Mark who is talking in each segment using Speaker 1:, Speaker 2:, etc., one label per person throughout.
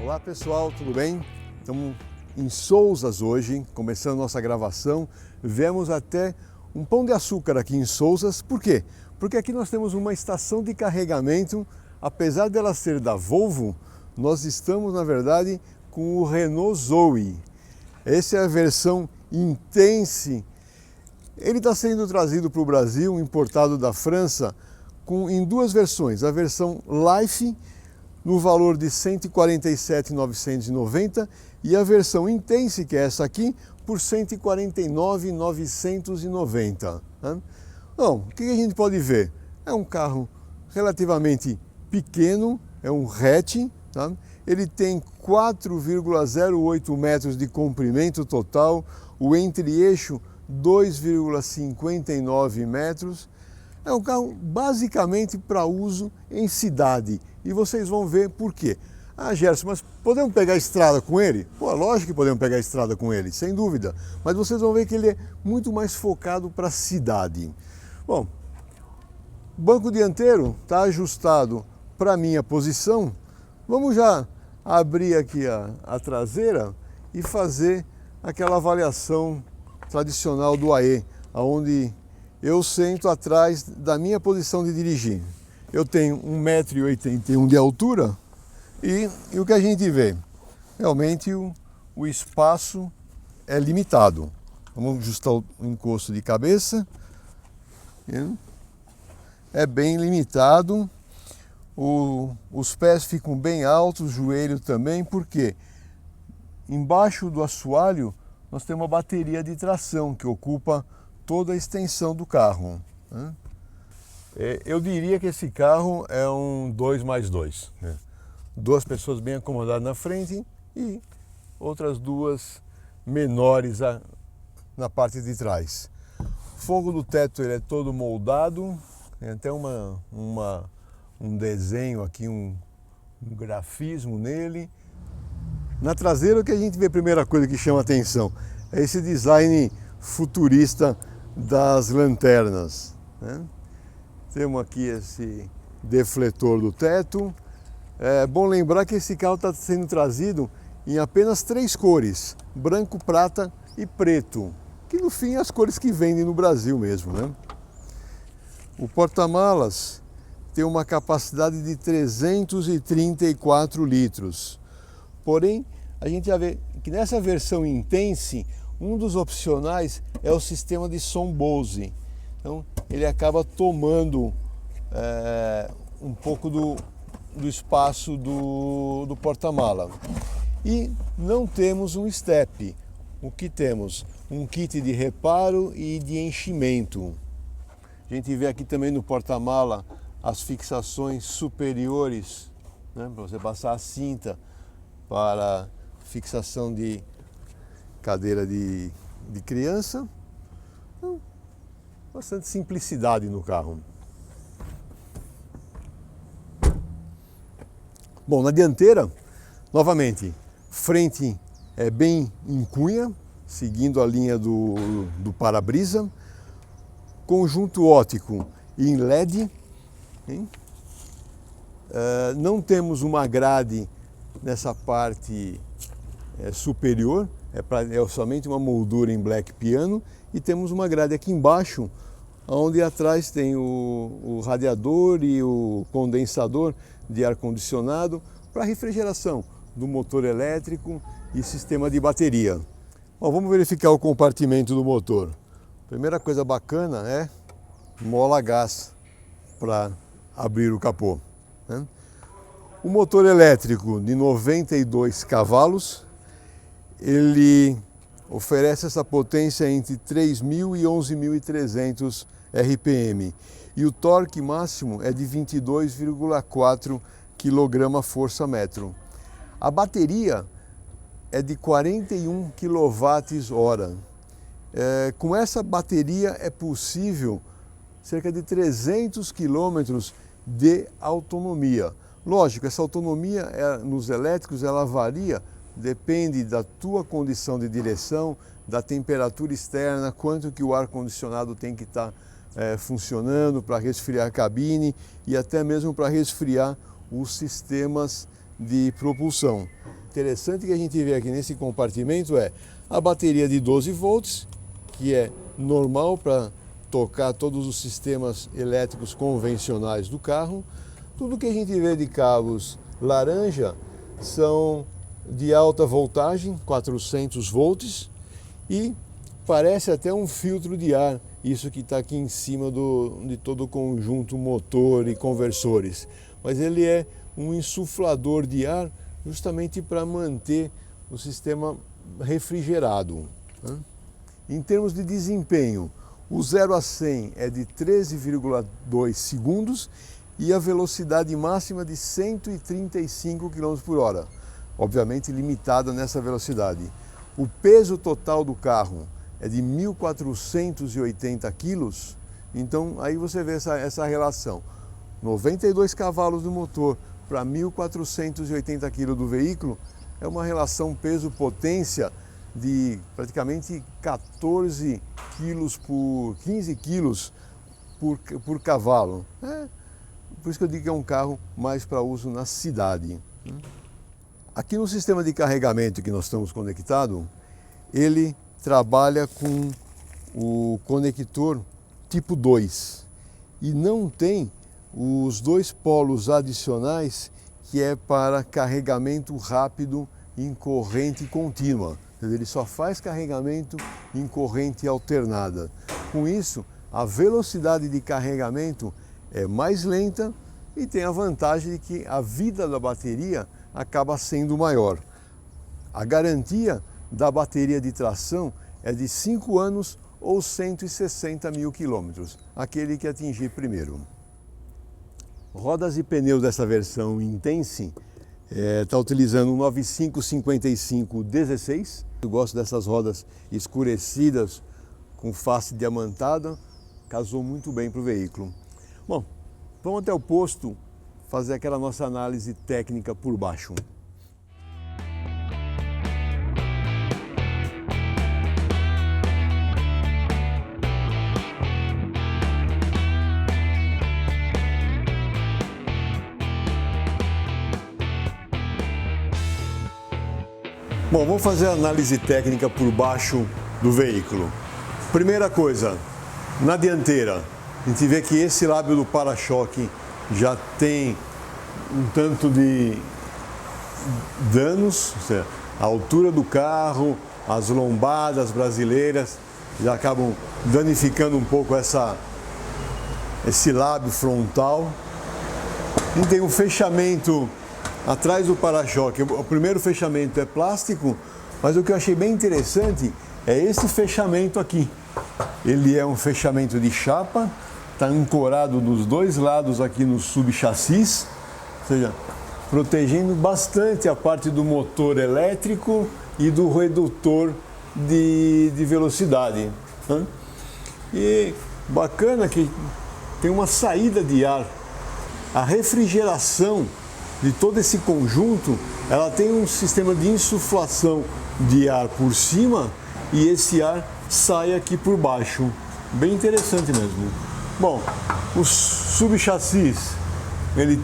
Speaker 1: Olá pessoal, tudo bem? Estamos em Sousas hoje, começando nossa gravação. Viemos até um Pão de Açúcar aqui em Sousas. Por quê? Porque aqui nós temos uma estação de carregamento. Apesar dela ser da Volvo, nós estamos na verdade com o Renault Zoe. Essa é a versão Intense. Ele está sendo trazido para o Brasil, importado da França, em duas versões. A versão Life, no valor de R$ 147.990, e a versão Intense, que é essa aqui, por R$ 149.990. Bom, o que a gente pode ver? É um carro relativamente pequeno, é um hatch, tá? Ele tem 4,08 metros de comprimento total, o entre-eixo 2,59 metros. É um carro basicamente para uso em cidade. E vocês vão ver por quê. Ah, Gerson, mas podemos pegar a estrada com ele? Pô, lógico que podemos pegar a estrada com ele, sem dúvida. Mas vocês vão ver que ele é muito mais focado para a cidade. Bom, o banco dianteiro está ajustado para a minha posição. Vamos já abrir aqui a traseira e fazer aquela avaliação tradicional do AE, onde eu sento atrás da minha posição de dirigir. Eu tenho 1,81 m de altura e o que a gente vê? Realmente o espaço é limitado. Vamos ajustar o encosto de cabeça. É bem limitado. Os pés ficam bem altos, o joelho também, porque embaixo do assoalho nós temos uma bateria de tração que ocupa toda a extensão do carro. Eu diria que esse carro é um 2+2. Duas pessoas bem acomodadas na frente e outras duas menores na parte de trás. O fogo do teto ele é todo moldado, tem até um desenho aqui, um grafismo nele. Na traseira, o que a gente vê, a primeira coisa que chama a atenção é esse design futurista das lanternas. Temos aqui esse defletor do teto. É bom lembrar que esse carro está sendo trazido em apenas 3 cores: branco, prata e preto, que no fim é as cores que vendem no Brasil mesmo, O porta-malas tem uma capacidade de 334 litros. Porém, a gente já vê que nessa versão Intense, um dos opcionais é o sistema de som Bose. Então, ele acaba tomando um pouco do espaço do porta-mala. E não temos um step. O que temos? Um kit de reparo e de enchimento. A gente vê aqui também no porta-mala as fixações superiores, para você passar a cinta para fixação de cadeira de criança. Então, bastante simplicidade no carro. Bom, na dianteira, novamente, frente é bem em cunha, seguindo a linha do para-brisa. Conjunto óptico em LED. Não temos uma grade nessa parte superior, é somente uma moldura em black piano, e temos uma grade aqui embaixo, onde atrás tem o radiador e o condensador de ar-condicionado para refrigeração do motor elétrico e sistema de bateria. Bom, vamos verificar o compartimento do motor. Primeira coisa bacana é mola a gás para abrir o capô. O motor elétrico de 92 cavalos, ele oferece essa potência entre 3.000 e 11.300 RPM. E o torque máximo é de 22,4 kgfm. A bateria é de 41 kWh. Com essa bateria é possível cerca de 300 km de autonomia. Lógico, essa autonomia nos elétricos ela varia, depende da tua condição de direção, da temperatura externa, quanto que o ar-condicionado tem que estar funcionando para resfriar a cabine e até mesmo para resfriar os sistemas de propulsão. Interessante que a gente vê aqui nesse compartimento é a bateria de 12 volts, que é normal para tocar todos os sistemas elétricos convencionais do carro. Tudo que a gente vê de cabos laranja são de alta voltagem, 400 volts, e parece até um filtro de ar, isso que está aqui em cima de todo o conjunto motor e conversores. Mas ele é um insuflador de ar justamente para manter o sistema refrigerado. Em termos de desempenho, o 0 a 100 é de 13,2 segundos e a velocidade máxima de 135 km por hora, obviamente limitada nessa velocidade. O peso total do carro é de 1.480 quilos, então aí você vê essa relação. 92 cavalos do motor para 1.480 kg do veículo é uma relação peso-potência de praticamente 15 quilos por cavalo. Por isso que eu digo que é um carro mais para uso na cidade. Aqui no sistema de carregamento que nós estamos conectados, ele trabalha com o conector tipo 2 e não tem os dois polos adicionais que é para carregamento rápido em corrente contínua. Ele só faz carregamento em corrente alternada. Com isso, a velocidade de carregamento é mais lenta e tem a vantagem de que a vida da bateria acaba sendo maior. A garantia da bateria de tração é de 5 anos ou 160 mil quilômetros, aquele que atingir primeiro. Rodas e pneus dessa versão Intense está utilizando um 9555-16. Eu gosto dessas rodas escurecidas com face diamantada, casou muito bem para o veículo. Bom, vamos até o posto fazer aquela nossa análise técnica por baixo. Bom, vamos fazer a análise técnica por baixo do veículo. Primeira coisa, na dianteira, a gente vê que esse lábio do para-choque já tem um tanto de danos, ou seja, a altura do carro, as lombadas brasileiras já acabam danificando um pouco esse lábio frontal. E tem um fechamento atrás do para-choque. O primeiro fechamento é plástico, mas o que eu achei bem interessante é esse fechamento aqui. Ele é um fechamento de chapa, está ancorado dos dois lados aqui no subchassis, ou seja, protegendo bastante a parte do motor elétrico e do redutor de velocidade. E bacana que tem uma saída de ar. A refrigeração de todo esse conjunto, ela tem um sistema de insuflação de ar por cima e esse ar sai aqui por baixo. Bem interessante mesmo. Bom, o subchassis, ele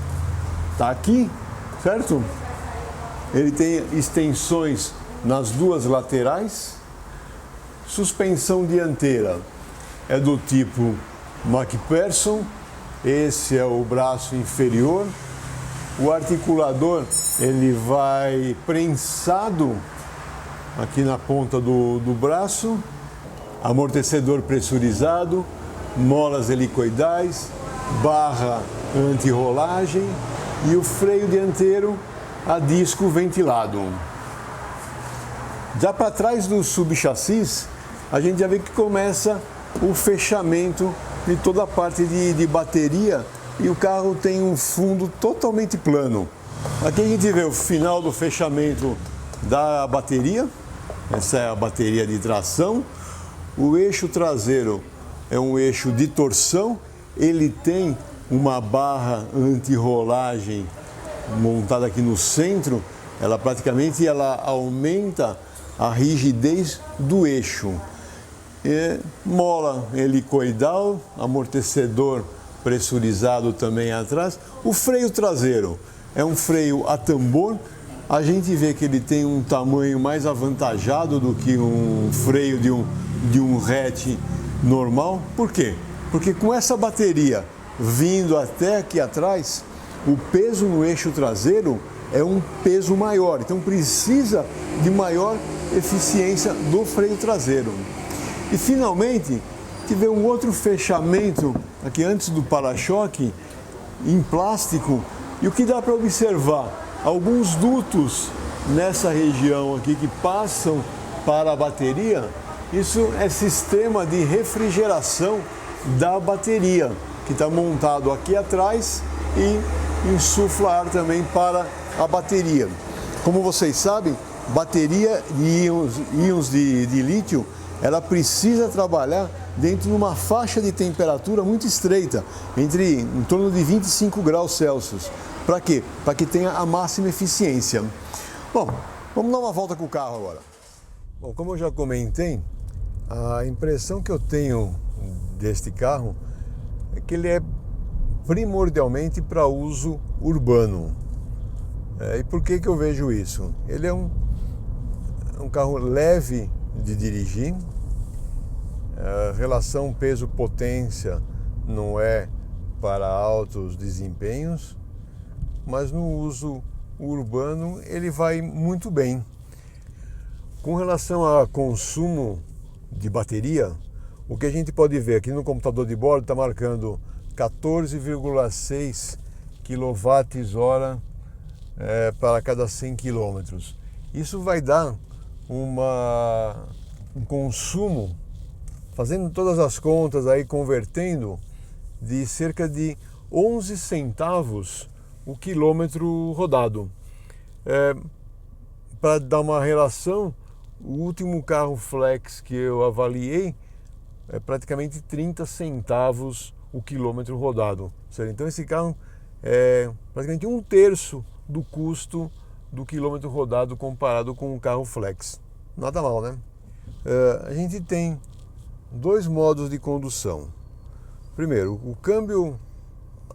Speaker 1: está aqui, certo? Ele tem extensões nas duas laterais. Suspensão dianteira é do tipo MacPherson. Esse é o braço inferior. O articulador, ele vai prensado aqui na ponta do braço, amortecedor pressurizado, molas helicoidais, barra anti-rolagem e o freio dianteiro a disco ventilado. Já para trás do subchassis, a gente já vê que começa o fechamento de toda a parte de bateria. E o carro tem um fundo totalmente plano. Aqui a gente vê o final do fechamento da bateria. Essa é a bateria de tração. O eixo traseiro é um eixo de torção. Ele tem uma barra anti-rolagem montada aqui no centro. Ela praticamente aumenta a rigidez do eixo. Mola helicoidal, amortecedor pressurizado também atrás. O freio traseiro é um freio a tambor. A gente vê que ele tem um tamanho mais avantajado do que um freio de um hatch normal. Por quê? Porque com essa bateria vindo até aqui atrás, o peso no eixo traseiro é um peso maior, então precisa de maior eficiência do freio traseiro. E finalmente, tive um outro fechamento aqui antes do para-choque em plástico, e o que dá para observar? Alguns dutos nessa região aqui que passam para a bateria. Isso é sistema de refrigeração da bateria, que está montado aqui atrás e insufla ar também para a bateria. Como vocês sabem, bateria de íons de lítio, ela precisa trabalhar dentro de uma faixa de temperatura muito estreita, em torno de 25 graus Celsius. Para quê? Para que tenha a máxima eficiência. Bom, vamos dar uma volta com o carro agora. Bom, como eu já comentei, a impressão que eu tenho deste carro é que ele é primordialmente para uso urbano. E por que eu vejo isso? Ele é um carro leve de dirigir, a relação peso-potência não é para altos desempenhos, mas no uso urbano ele vai muito bem. Com relação a consumo de bateria, o que a gente pode ver aqui no computador de bordo está marcando 14,6 kWh para cada 100 km. Isso vai dar um consumo, fazendo todas as contas aí, convertendo, de cerca de 11 centavos o quilômetro rodado. Para dar uma relação, o último carro flex que eu avaliei é praticamente 30 centavos o quilômetro rodado. Então esse carro é praticamente 1/3 do custo do quilômetro rodado comparado com um carro flex. Nada mal, né? A gente tem dois modos de condução. Primeiro, o câmbio,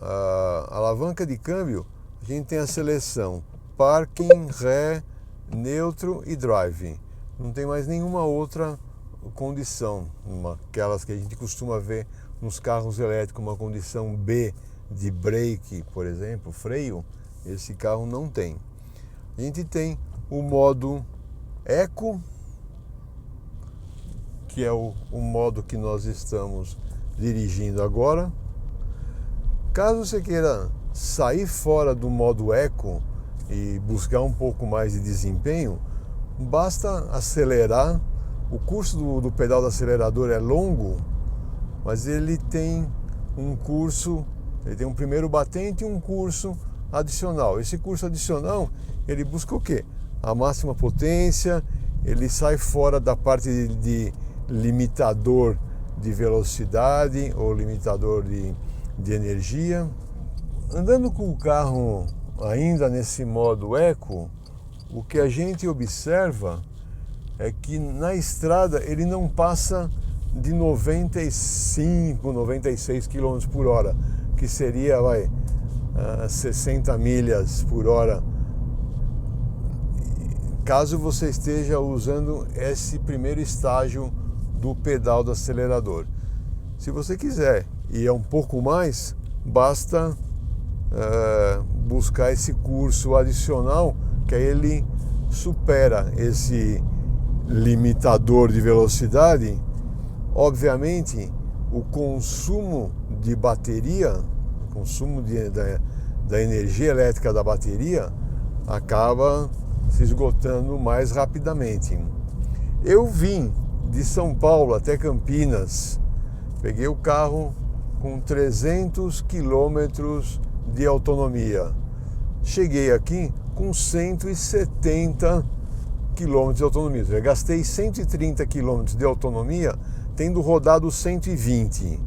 Speaker 1: a alavanca de câmbio, a gente tem a seleção parking, ré, neutro e drive. Não tem mais nenhuma outra condição, aquelas que a gente costuma ver nos carros elétricos, uma condição B de brake, por exemplo, freio. Esse carro não tem. A gente tem o modo Eco, que é o modo que nós estamos dirigindo agora. Caso você queira sair fora do modo Eco e buscar um pouco mais de desempenho, basta acelerar. O curso do pedal do acelerador é longo, mas ele tem um curso, ele tem um primeiro batente e um curso adicional. Esse curso adicional, ele busca o quê? A máxima potência, ele sai fora da parte de limitador de velocidade ou limitador de energia. Andando com o carro ainda nesse modo Eco, o que a gente observa é que na estrada ele não passa de 95, 96 km por hora, que seria 60 milhas por hora, caso você esteja usando esse primeiro estágio do pedal do acelerador. Se você quiser ir um pouco mais, basta buscar esse curso adicional, que aí ele supera esse limitador de velocidade. Obviamente, o consumo de bateria, o consumo da energia elétrica da bateria acaba se esgotando mais rapidamente. Eu vim de São Paulo até Campinas, peguei o carro com 300 quilômetros de autonomia. Cheguei aqui com 170 quilômetros de autonomia. Eu gastei 130 quilômetros de autonomia, tendo rodado 120.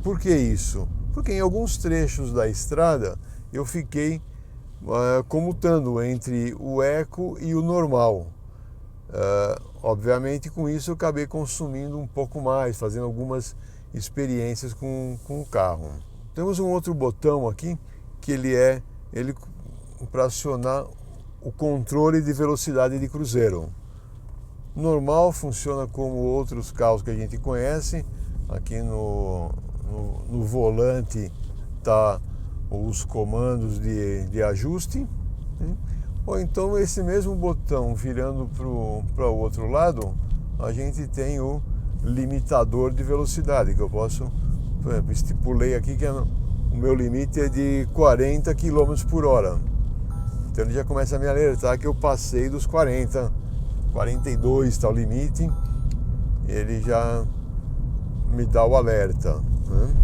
Speaker 1: Por que isso? Porque em alguns trechos da estrada eu fiquei comutando entre o Eco e o normal. Obviamente, com isso eu acabei consumindo um pouco mais, fazendo algumas experiências com o carro. Temos um outro botão aqui, que ele é ele para acionar o controle de velocidade de cruzeiro. Normal, funciona como outros carros que a gente conhece. Aqui no volante tá os comandos de ajuste, né? Ou então esse mesmo botão virando para o outro lado, a gente tem o limitador de velocidade, que eu posso, por exemplo, estipulei aqui que o meu limite é de 40 km por hora. Então ele já começa a me alertar que eu passei dos 40, 42 está o limite, ele já me dá o alerta, né?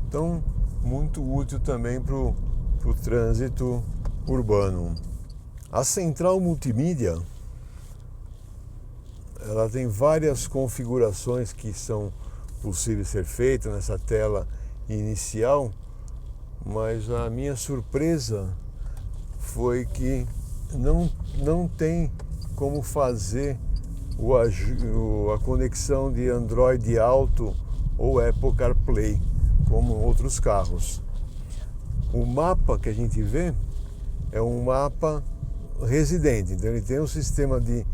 Speaker 1: Então, muito útil também para o trânsito urbano. A central multimídia, ela tem várias configurações que são possíveis ser feitas nessa tela inicial, mas a minha surpresa foi que não tem como fazer a conexão de Android Auto ou Apple CarPlay como outros carros. O mapa que a gente vê é um mapa residente, então ele tem um sistema de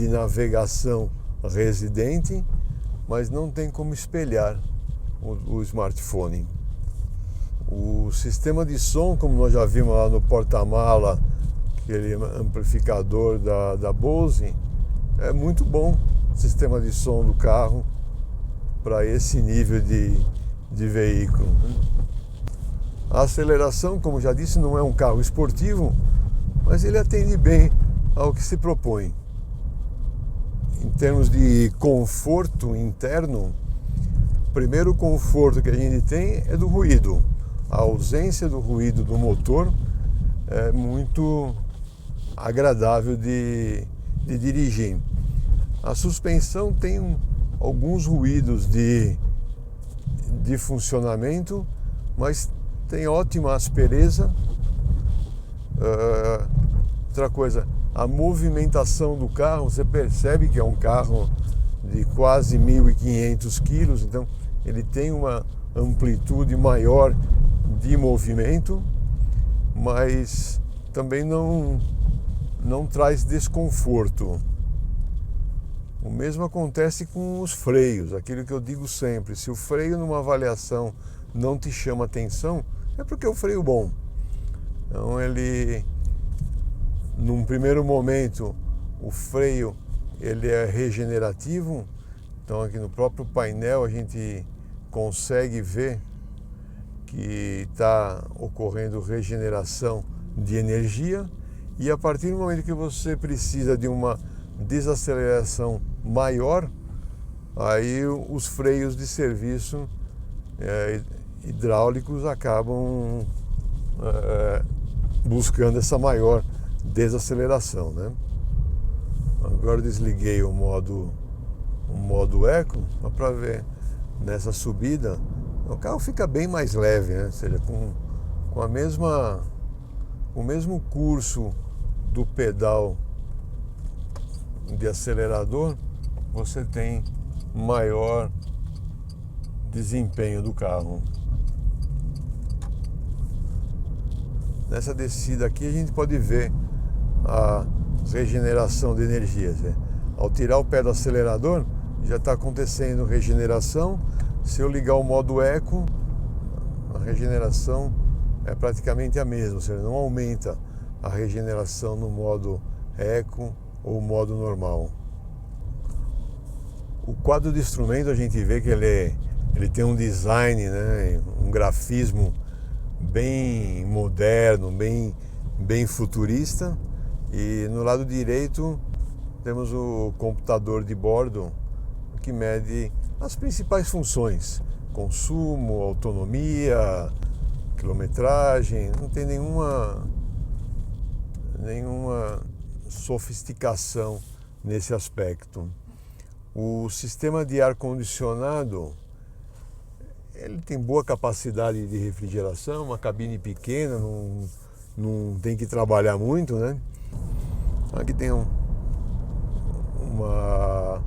Speaker 1: navegação residente, mas não tem como espelhar o smartphone. O sistema de som, como nós já vimos lá no porta-mala, aquele amplificador da Bose, é muito bom o sistema de som do carro para esse nível de veículo. A aceleração, como já disse, não é um carro esportivo, mas ele atende bem ao que se propõe. Em termos de conforto interno, o primeiro conforto que a gente tem é do ruído. A ausência do ruído do motor é muito agradável de dirigir. A suspensão tem alguns ruídos de funcionamento, mas tem ótima aspereza. Outra coisa, a movimentação do carro, você percebe que é um carro de quase 1.500 quilos, então ele tem uma amplitude maior de movimento, mas também não traz desconforto. O mesmo acontece com os freios, aquilo que eu digo sempre: se o freio numa avaliação não te chama atenção, é porque é o freio bom. Então ele, num primeiro momento, o freio ele é regenerativo. Então aqui no próprio painel a gente consegue ver que está ocorrendo regeneração de energia, e a partir do momento que você precisa de uma desaceleração maior, aí os freios de serviço hidráulicos acabam buscando essa maior desaceleração, né? Agora eu desliguei o modo Eco para ver nessa subida. O carro fica bem mais leve, né? Ou seja, com o mesmo curso do pedal de acelerador, você tem maior desempenho do carro. Nessa descida aqui a gente pode ver a regeneração de energia. Ao tirar o pé do acelerador, já está acontecendo regeneração. Se eu ligar o modo Eco, a regeneração é praticamente a mesma, ou seja, não aumenta a regeneração no modo Eco ou modo normal. O quadro de instrumento, a gente vê que ele tem um design, né, um grafismo bem moderno, bem futurista. E no lado direito temos o computador de bordo, que mede as principais funções: consumo, autonomia, quilometragem. Não tem nenhuma sofisticação nesse aspecto. O sistema de ar-condicionado, ele tem boa capacidade de refrigeração, uma cabine pequena, não tem que trabalhar muito, né? Aqui tem uma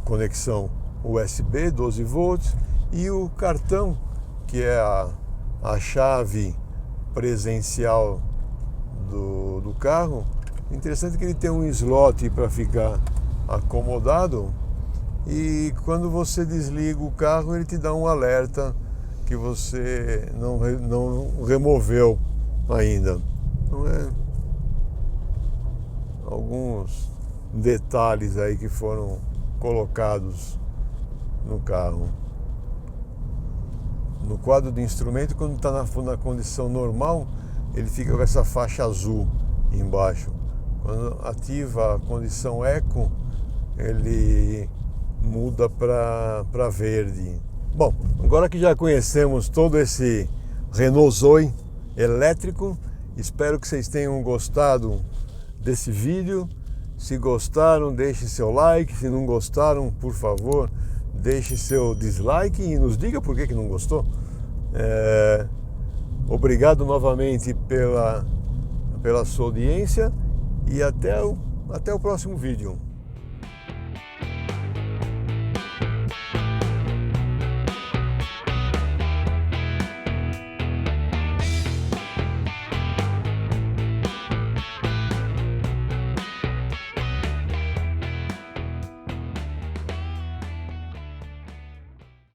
Speaker 1: conexão USB 12 volts, e o cartão, que é a a chave presencial do carro. Interessante que ele tem um slot para ficar acomodado, e quando você desliga o carro ele te dá um alerta que você não removeu ainda. Então alguns detalhes aí que foram colocados no carro. No quadro de instrumento, quando está na condição normal, ele fica com essa faixa azul embaixo. Quando ativa a condição Eco, ele muda para verde. Bom, agora que já conhecemos todo esse Renault Zoe elétrico, espero que vocês tenham gostado desse vídeo. Se gostaram, deixe seu like. Se não gostaram, por favor, deixe seu dislike e nos diga por que não gostou. Obrigado novamente pela sua audiência e até o próximo vídeo.